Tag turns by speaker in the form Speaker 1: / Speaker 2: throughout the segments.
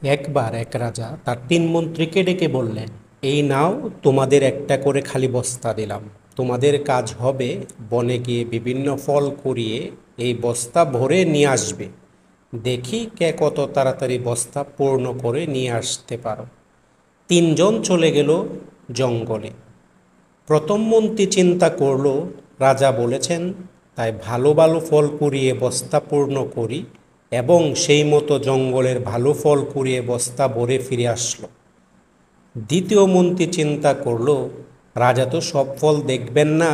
Speaker 1: একবার এক রাজা তার তিন মন্ত্রীকে ডেকে বললেন, এই নাও, তোমাদের একটা করে খালি বস্তা দিলাম। তোমাদের কাজ হবে বনে গিয়ে বিভিন্ন ফল কুড়িয়ে এই বস্তা ভরে নিয়ে আসবে। দেখি কে কত তাড়াতাড়ি বস্তা পূর্ণ করে নিয়ে আসতে পারো। তিনজন চলে গেল জঙ্গলে। প্রথম মন্ত্রী চিন্তা করল, রাজা বলেছেন তাই ভালো ভালো ফল কুড়িয়ে বস্তা পূর্ণ করি, এবং সেই মতো জঙ্গলের ভালো ফল কুড়িয়ে বস্তা ভরে ফিরে আসলো। দ্বিতীয় মন্ত্রী চিন্তা করল, রাজা তো সব ফল দেখবেন না,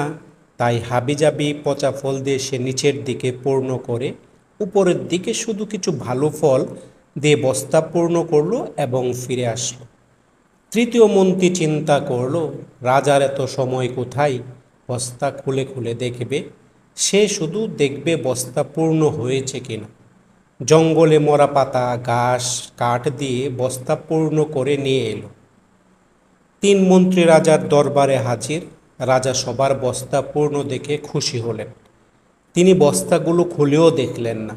Speaker 1: তাই হাবিজাবি পচা ফল দিয়ে সে নিচের দিকে পূর্ণ করে উপরের দিকে শুধু কিছু ভালো ফল দিয়ে বস্তা পূর্ণ করলো এবং ফিরে আসলো। তৃতীয় মন্ত্রী চিন্তা করল, রাজার এত সময় কোথায় বস্তা খুলে খুলে দেখবে, সে শুধু দেখবে বস্তা পূর্ণ হয়েছে কিনা। জঙ্গলে মরা পাতা ঘাস কাঠ দিয়ে বস্তা পূর্ণ করে নিয়ে এলো। তিন মন্ত্রী রাজার দরবারে হাজির। রাজা সবার বস্তা পূর্ণ দেখে খুশি হলেন। তিনি বস্তাগুলো খুলেও দেখলেন না।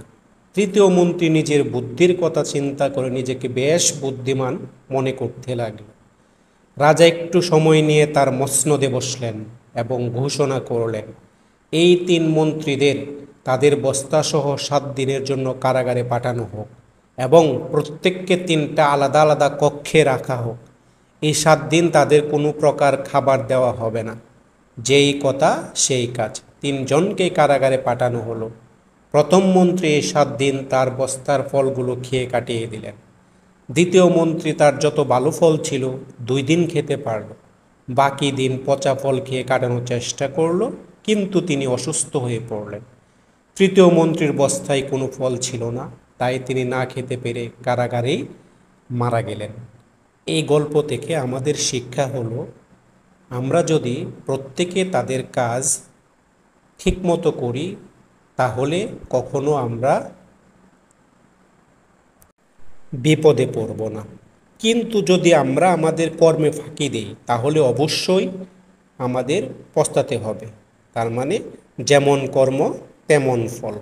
Speaker 1: তৃতীয় মন্ত্রী নিজের বুদ্ধির কথা চিন্তা করে নিজেকে বেশ বুদ্ধিমান মনে করতে লাগলেন। রাজা একটু সময় নিয়ে তার মসনদে বসলেন এবং ঘোষণা করলেন, এই তিন মন্ত্রীদের তাদের বস্তাসহ 7 দিনের জন্য কারাগারে পাঠানো হোক এবং প্রত্যেককে 3টা আলাদা আলাদা কক্ষে রাখা হোক। এই 7 দিন তাদের কোনো প্রকার খাবার দেওয়া হবে না। যেই কথা সেই কাজ। 3জনকেই কারাগারে পাঠানো হলো। প্রথম মন্ত্রী এই 7 দিন তার বস্তার ফলগুলো খেয়ে কাটিয়ে দিলেন। দ্বিতীয় মন্ত্রী তার যত ভালো ফল ছিল 2 দিন খেতে পারল। বাকি দিন পচা ফল খেয়ে কাটানোর চেষ্টা করল, কিন্তু তিনি অসুস্থ হয়ে পড়লেন। তৃতীয় মন্ত্রীর বস্তায় কোনো ফল ছিল না, তাই তিনি না খেতে পেরে কারাগারেই মারা গেলেন। এই গল্প থেকে আমাদের শিক্ষা হলো, আমরা যদি প্রত্যেকে তাদের কাজ ঠিকমতো করি তাহলে কখনো আমরা বিপদে পড়ব না। কিন্তু যদি আমরা আমাদের কর্মে ফাঁকি দিই তাহলে অবশ্যই আমাদের পস্তাতে হবে। তার মানে যেমন কর্ম তেমন ফল।